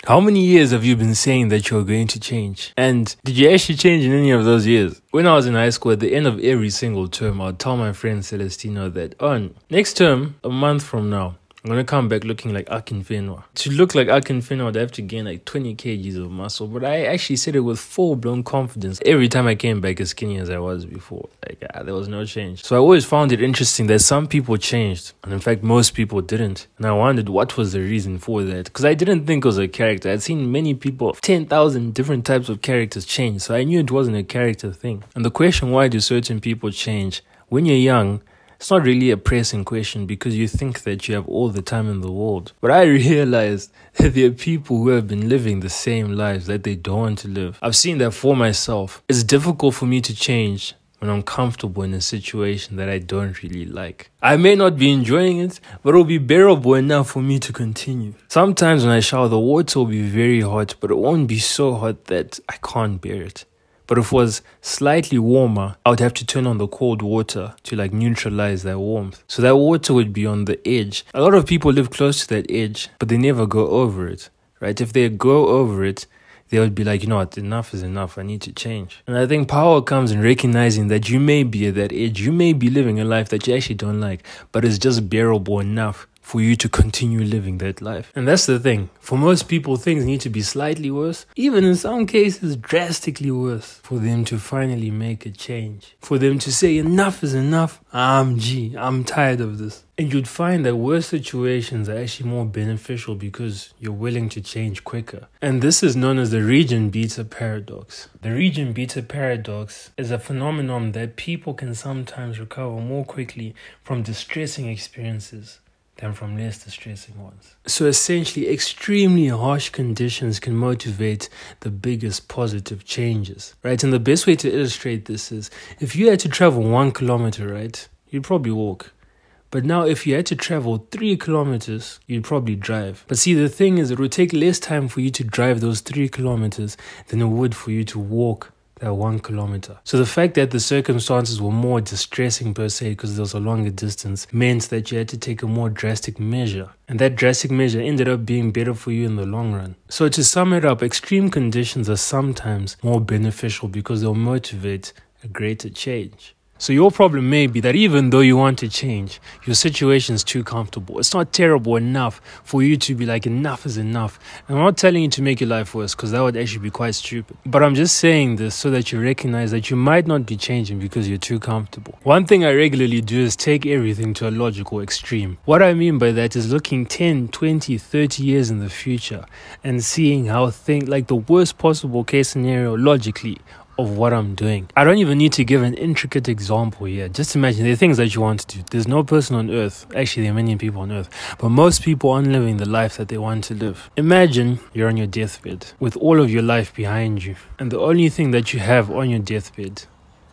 How many years have you been saying that you're going to change? And did you actually change in any of those years? When I was in high school, at the end of every single term, I'd tell my friend Celestino that, next term, a month from now, I'm going to come back looking like Akinfenwa. To look like Akinfenwa, I'd have to gain like 20 kgs of muscle. But I actually said it with full-blown confidence. Every time I came back as skinny as I was before, there was no change. So I always found it interesting that some people changed. And in fact, most people didn't. And I wondered what was the reason for that. Because I didn't think it was a character. I'd seen many people, 10,000 different types of characters change. So I knew it wasn't a character thing. And the question, why do certain people change? When you're young, it's not really a pressing question because you think that you have all the time in the world. But I realized that there are people who have been living the same lives that they don't want to live. I've seen that for myself. It's difficult for me to change when I'm comfortable in a situation that I don't really like. I may not be enjoying it, but it'll be bearable enough for me to continue. Sometimes when I shower, the water will be very hot, but it won't be so hot that I can't bear it. But if it was slightly warmer, I would have to turn on the cold water to neutralize that warmth. So that water would be on the edge. A lot of people live close to that edge, but they never go over it, right? If they go over it, they would be like, you know what, enough is enough, I need to change. And I think power comes in recognizing that you may be at that edge, you may be living a life that you actually don't like, but it's just bearable enough for you to continue living that life. And that's the thing. For most people, things need to be slightly worse, even in some cases drastically worse, for them to finally make a change. For them to say, enough is enough, I'm tired of this. And you'd find that worse situations are actually more beneficial because you're willing to change quicker. And this is known as the region beta paradox. The region beta paradox is a phenomenon that people can sometimes recover more quickly from distressing experiences than from less distressing ones. So essentially, extremely harsh conditions can motivate the biggest positive changes, right? And the best way to illustrate this is, if you had to travel 1 kilometer, right, you'd probably walk. But now if you had to travel 3 kilometers, you'd probably drive. But see, the thing is, it would take less time for you to drive those 3 kilometers than it would for you to walk that 1 kilometer. So the fact that the circumstances were more distressing per se because there was a longer distance meant that you had to take a more drastic measure. And that drastic measure ended up being better for you in the long run. So to sum it up, extreme conditions are sometimes more beneficial because they'll motivate a greater change. So your problem may be that even though you want to change, your situation is too comfortable. It's not terrible enough for you to be like, enough is enough. And I'm not telling you to make your life worse because that would actually be quite stupid. But I'm just saying this so that you recognize that you might not be changing because you're too comfortable. One thing I regularly do is take everything to a logical extreme. What I mean by that is looking 10, 20, 30 years in the future and seeing how the worst possible case scenario logically of what I'm doing. I don't even need to give an intricate example here. Just imagine there are things that you want to do. There's no person on earth, actually there are many people on earth, but most people aren't living the life that they want to live. Imagine you're on your deathbed with all of your life behind you, and the only thing that you have on your deathbed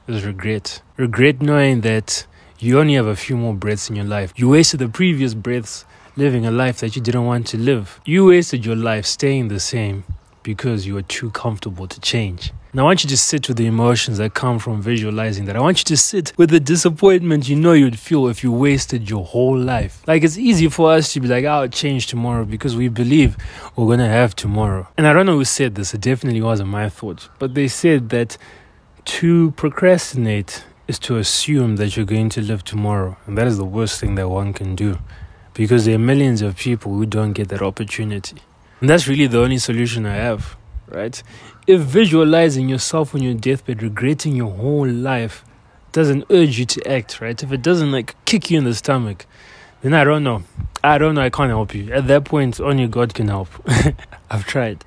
is regret. Regret knowing that you only have a few more breaths in your life. You wasted the previous breaths living a life that you didn't want to live. You wasted your life staying the same because you were too comfortable to change. Now I want you to sit with the emotions that come from visualizing that. I want you to sit with the disappointment you know you'd feel if you wasted your whole life. It's easy for us to be like, I'll change tomorrow because we believe we're going to have tomorrow. And I don't know who said this, it definitely wasn't my thought. But they said that to procrastinate is to assume that you're going to live tomorrow. And that is the worst thing that one can do because there are millions of people who don't get that opportunity. And that's really the only solution I have, right? If visualizing yourself on your deathbed, regretting your whole life, doesn't urge you to act, right? If it doesn't kick you in the stomach, then I don't know. I can't help you. At that point, only God can help. I've tried.